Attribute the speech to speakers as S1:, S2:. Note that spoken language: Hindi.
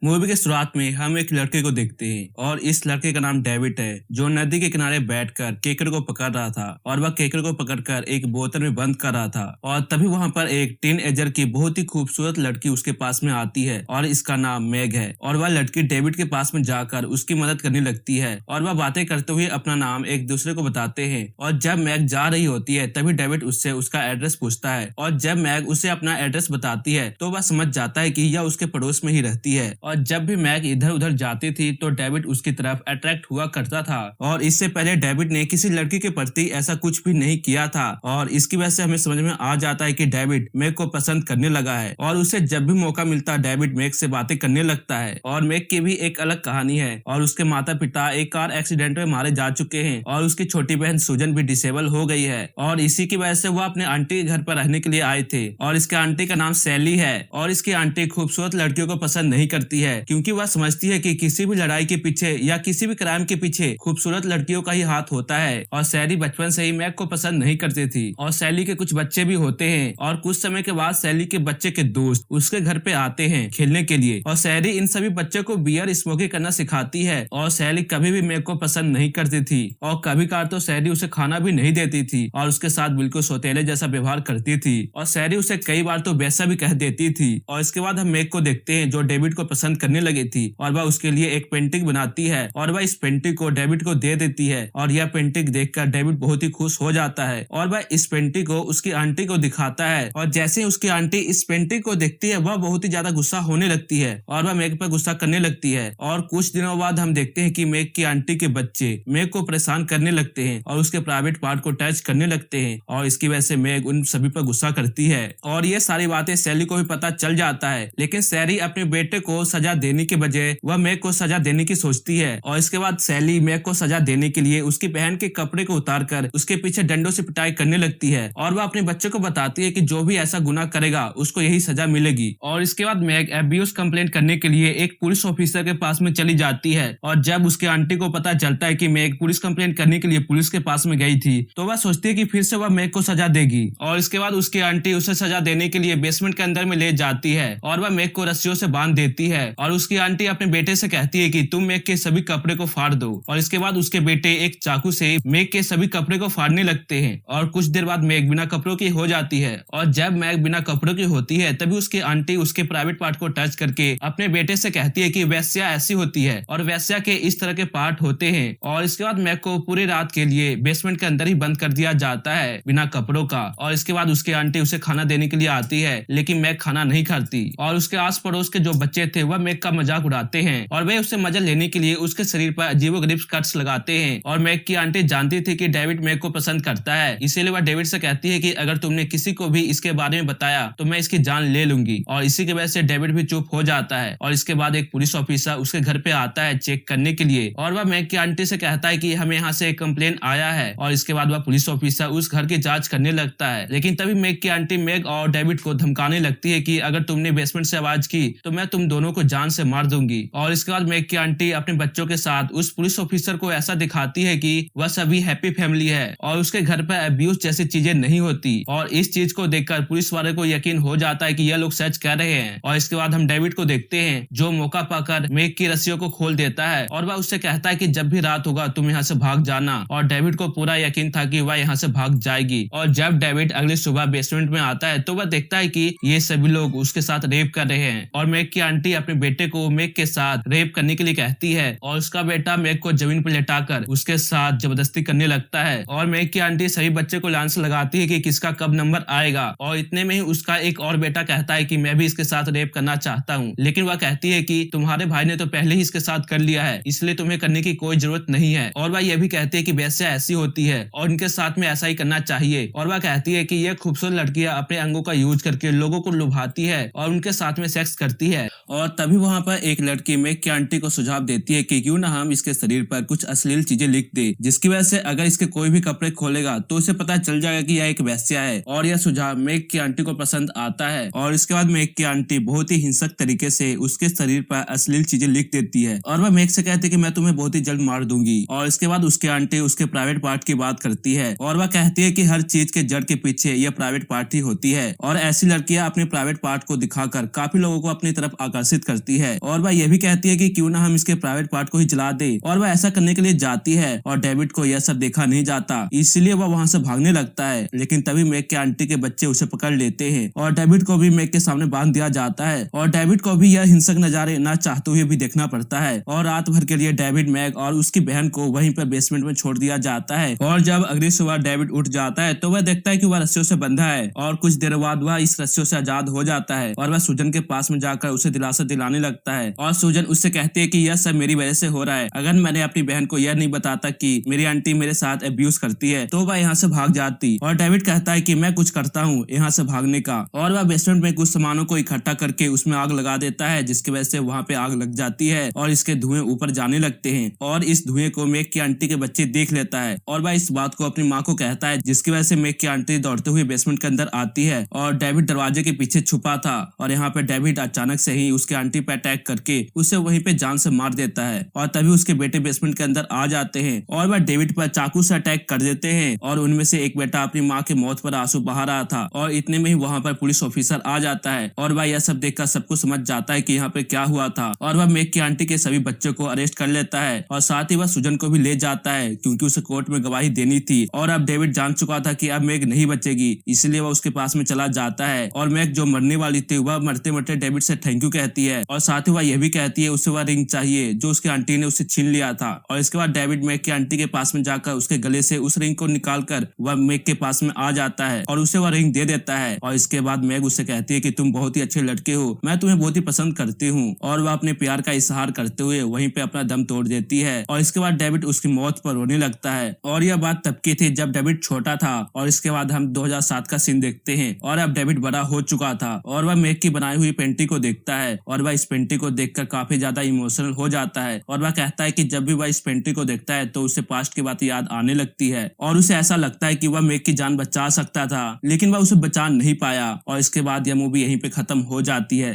S1: मूवी के शुरुआत में हम एक लड़के को देखते हैं और इस लड़के का नाम डेविड है, जो नदी के किनारे बैठकर केकड़े को पकड़ रहा था और वह केकड़े को पकड़कर एक बोतल में बंद कर रहा था। और तभी वहां पर एक टीन एजर की बहुत ही खूबसूरत लड़की उसके पास में आती है और इसका नाम मैग है। और वह लड़की डेविड के पास में जाकर उसकी मदद करने लगती है और वह बातें करते हुए अपना नाम एक दूसरे को बताते हैं। और जब मैग जा रही होती है तभी डेविड उससे उसका एड्रेस पूछता है और जब मैग उसे अपना एड्रेस बताती है तो वह समझ जाता है कि यह उसके पड़ोस में ही रहती है। और जब भी मैग इधर उधर जाती थी तो डेविड उसकी तरफ अट्रैक्ट हुआ करता था और इससे पहले डेविड ने किसी लड़की के प्रति ऐसा कुछ भी नहीं किया था। और इसकी वजह से हमें समझ में आ जाता है कि डेविड मैग को पसंद करने लगा है और उसे जब भी मौका मिलता डेविड मैग से बातें करने लगता है। और मैग की भी एक अलग कहानी है और उसके माता पिता एक कार एक्सीडेंट में मारे जा चुके हैं और उसकी छोटी बहन सुजन भी डिसेबल हो गई है और इसी की वजह से वो अपने आंटी के घर पर रहने के लिए आए थे। और इसके आंटी का नाम सैली है और इसकी आंटी खूबसूरत लड़कियों को पसंद नहीं करती है क्योंकि वह समझती है कि किसी भी लड़ाई के पीछे या किसी भी क्राइम के पीछे खूबसूरत लड़कियों का ही हाथ होता है। और सैली बचपन से ही मैग को पसंद नहीं करती थी और सैली के कुछ बच्चे भी होते हैं और कुछ समय के बाद सैली के बच्चे के दोस्त उसके घर पे आते हैं खेलने के लिए और सैली इन सभी बच्चों को बियर स्मोकिंग करना सिखाती है। और सैली कभी भी मैग को पसंद नहीं करती थी और कभी कभार तो सैली उसे खाना भी नहीं देती थी और उसके साथ बिल्कुल सौतेले जैसा व्यवहार करती थी और सैली उसे कई बार तो वैसा भी कह देती थी। और इसके बाद हम मैग को देखते हैं जो डेविड को पसंद करने लगी थी और वह उसके लिए एक पेंटिंग बनाती है और वह इस पेंटिंग को डेविड को दे देती है और यह पेंटिंग देखकर डेविड बहुत ही खुश हो जाता है और वह इस पेंटिंग को उसकी आंटी को दिखाता है। और जैसे ही उसकी आंटी इस पेंटिंग को देखती है वह बहुत ही ज्यादा गुस्सा होने लगती है और वह मैग पर गुस्सा करने लगती है। और कुछ दिनों बाद हम देखते हैं कि मैग की आंटी के बच्चे मैग को परेशान करने लगते हैं और उसके प्राइवेट पार्ट को टच करने लगते हैं और इसकी वजह से मैग उन सभी पर गुस्सा करती है। और ये सारी बातें सैली को भी पता चल जाता है लेकिन सैली अपने बेटे को सजा देने के बजाय वह मैग को सजा देने की सोचती है। और इसके बाद सैली मैग को सजा देने के लिए उसकी बहन के कपड़े को उतारकर उसके पीछे डंडों से पिटाई करने लगती है और वह अपने बच्चे को बताती है कि जो भी ऐसा गुनाह करेगा उसको यही सजा मिलेगी। और इसके बाद मैग एब्यूज कंप्लेंट करने के लिए एक पुलिस ऑफिसर के पास में चली जाती है और जब उसके आंटी को पता चलता है कि मैग पुलिस कंप्लेंट करने के लिए पुलिस के पास में गई थी तो वह सोचती है कि फिर से वह मैग को सजा देगी। और इसके बाद उसकी आंटी उसे सजा देने के लिए बेसमेंट के अंदर में ले जाती है और वह मैग को रस्सियों से बांध देती है और उसकी आंटी अपने बेटे से कहती है कि तुम मैग के सभी कपड़े को फाड़ दो। और इसके बाद उसके बेटे एक चाकू से मैग के सभी कपड़े को फाड़ने लगते हैं और कुछ देर बाद मैग बिना कपड़ों की हो जाती है। और जब मैग बिना कपड़ों की होती है तभी उसकी आंटी उसके प्राइवेट पार्ट को टच करके अपने बेटे से कहती है कि वैश्या ऐसी होती है और वैश्या के इस तरह के पार्ट होते हैं। और इसके बाद मैग को पूरी रात के लिए बेसमेंट के अंदर ही बंद कर दिया जाता है बिना कपड़ों का। और इसके बाद उसकी आंटी उसे खाना देने के लिए आती है लेकिन मैग खाना नहीं खाती और उसके आस पड़ोस के जो बच्चे थे वह मैग का मजाक उड़ाते हैं और वे उससे मजा लेने के लिए उसके शरीर पर अजीबोगरीब कट्स लगाते हैं। और मैग की आंटी जानती थी कि डेविड मैग को पसंद करता है इसीलिए वह डेविड से कहती है कि अगर तुमने किसी को भी इसके बारे में बताया तो मैं इसकी जान ले लूंगी। और इसी की वजह से डेविड भी चुप हो जाता है। और इसके बाद एक पुलिस ऑफिसर उसके घर पे आता है चेक करने के लिए और वह मैग की आंटी से कहता है कि हमें यहाँ से एक कंप्लेन आया है। और इसके बाद वह पुलिस ऑफिसर उस घर की जांच करने लगता है लेकिन तभी मैग की आंटी मैग और डेविड को धमकाने लगती है कि अगर तुमने बेसमेंट से आवाज की तो मैं तुम दोनों को जान से मार दूंगी। और इसके बाद मैग की आंटी अपने बच्चों के साथ उस पुलिस ऑफिसर को ऐसा दिखाती है कि वह सभी हैप्पी फैमिली है और उसके घर पर अब्यूज जैसी चीजें नहीं होती। और इस चीज को देखकर पुलिस वाले को यकीन हो जाता है कि यह लोग सच कह रहे हैं। और इसके बाद हम डेविड को देखते हैं जो मौका पाकर मैग की रस्सियों को खोल देता है और वह उससे कहता है कि जब भी रात होगा तुम यहाँ से भाग जाना। और डेविड को पूरा यकीन था कि वह यहाँ से भाग जाएगी। और जब डेविड अगली सुबह बेसमेंट में आता है तो वह देखता है कि ये सभी लोग उसके साथ रेप कर रहे हैं और मैग की आंटी अपने बेटे को मैग के साथ रेप करने के लिए कहती है और उसका बेटा मैग को जमीन पर लेटाकर उसके साथ जबरदस्ती करने लगता है। और मैग की आंटी सभी बच्चे को लांस लगाती है कि किसका कब नंबर आएगा। और इतने में ही उसका एक और बेटा कहता है कि मैं भी इसके साथ रेप करना चाहता हूँ लेकिन वह कहती है कि तुम्हारे भाई ने तो पहले ही इसके साथ कर लिया है इसलिए तुम्हें करने की कोई जरूरत नहीं है। और वह यह भी कहती है कि वैसे ऐसी होती है और इनके साथ में ऐसा ही करना चाहिए। और वह कहती है कि यह खूबसूरत लड़कियां अपने अंगों का यूज करके लोगों को लुभाती है और उनके साथ में सेक्स करती है। और तभी वहां पर एक लड़की मैग की आंटी को सुझाव देती है कि क्यों ना हम इसके शरीर पर कुछ अश्लील चीजें लिख दे जिसकी वजह से अगर इसके कोई भी कपड़े खोलेगा तो उसे पता चल जाएगा कि यह एक वैश्या है। और यह सुझाव मैग की आंटी को पसंद आता है और इसके बाद मैग की आंटी बहुत ही हिंसक तरीके से उसके शरीर पर अश्लील चीजें लिख देती है और वह मैग से कहती है कि मैं तुम्हें बहुत ही जल्द मार दूंगी। और इसके बाद उसके आंटी उसके प्राइवेट पार्ट की बात करती है और वह कहती है कि हर चीज के जड़ के पीछे यह प्राइवेट पार्ट ही होती है और ऐसी लड़कियां अपने प्राइवेट पार्ट को दिखाकर काफी लोगों को अपनी तरफ आकर्षित करती है और वह यह भी कहती है कि क्यों ना हम इसके प्राइवेट पार्ट को ही जला दे, और वह ऐसा करने के लिए जाती है और डेविड को यह सब देखा नहीं जाता, इसलिए वह वहां से भागने लगता है। लेकिन तभी मैक के आंटी के बच्चे उसे पकड़ लेते हैं और डेविड को भी मैक के सामने बांध दिया जाता है और डेविड को भी यह हिंसक नजारे ना चाहते हुए भी देखना पड़ता है और रात भर के लिए डेविड, मैक और उसकी बहन को वहीं पर बेसमेंट में छोड़ दिया जाता है। और जब अगली सुबह डेविड उठ जाता है तो वह देखता है कि वह रस्सियों से बंधा है और कुछ देर बाद वह इस रस्सियों से आजाद हो जाता है और वह सूजन के पास में जाकर उसे दिलासा दिलाने लगता है और सूजन उससे कहती है कि यह सब मेरी वजह से हो रहा है, अगर मैंने अपनी बहन को यह नहीं बताता कि मेरी आंटी मेरे साथ अब्यूज करती है तो वह यहाँ से भाग जाती। और डेविड कहता है कि मैं कुछ करता हूँ यहाँ से भागने का, और वह बेसमेंट में कुछ सामानों को इकट्ठा करके उसमें आग लगा देता है, जिसकी वजह से वहाँ पे आग लग जाती है और इसके धुएं ऊपर जाने लगते हैं और इस धुएं को मैक की आंटी के बच्चे देख लेता है और वह इस बात को अपनी माँ को कहता है, जिसकी वजह से मैक की आंटी दौड़ते हुए बेसमेंट के अंदर आती है और डेविड दरवाजे के पीछे छुपा था और यहाँ पे डेविड अचानक से ही उसके आंटी पे अटैक करके उसे वहीं पे जान से मार देता है और तभी उसके बेटे बेसमेंट के अंदर आ जाते हैं और वह डेविड पर चाकू से अटैक कर देते हैं और उनमें से एक बेटा अपनी माँ की मौत पर आंसू बहा रहा था और इतने में ही वहाँ पर पुलिस ऑफिसर आ जाता है और वह यह सब देखकर सबको समझ जाता है कि यहाँ पे क्या हुआ था और वह मैक की आंटी के सभी बच्चों को अरेस्ट कर लेता है और साथ ही वह सूजन को भी ले जाता है क्योंकि उसे कोर्ट में गवाही देनी थी और अब डेविड जान चुका था कि अब मैक नहीं बचेगी, इसलिए वह उसके पास में चला जाता है और मैक जो मरने वाली थी वह मरते मरते डेविड से थैंक यू कहती है और साथ ही वह यह भी कहती है उसे वह रिंग चाहिए जो उसकी आंटी ने उसे छीन लिया था। और इसके बाद डेविड मैक की आंटी के पास में जाकर उसके गले से उस रिंग को निकालकर वह मैक के पास में आ जाता है और उसे वह रिंग दे देता है और इसके बाद मैक उससे कहती है कि तुम बहुत ही अच्छे लड़के हो, मैं तुम्हें बहुत ही पसंद करती हूँ, और वह अपने प्यार का इजहार करते हुए वहीं पे अपना दम तोड़ देती है। और इसके बाद डेविड उसकी मौत पर रोने लगता है और यह बात तब की थी जब डेविड छोटा था। और इसके बाद हम 2007 का सीन देखते हैं और अब डेविड बड़ा हो चुका था और वह मैक की बनाई हुई पेंटिंग को देखता है और वह इस पेंटिंग को देखकर काफी ज्यादा इमोशनल हो जाता है और वह कहता है कि जब भी वह इस पेंटिंग को देखता है तो उसे पास्ट की बात याद आने लगती है और उसे ऐसा लगता है कि वह मैक की जान बचा सकता था लेकिन वह उसे बचा नहीं पाया। और इसके बाद यह मूवी यहीं पे खत्म हो जाती है।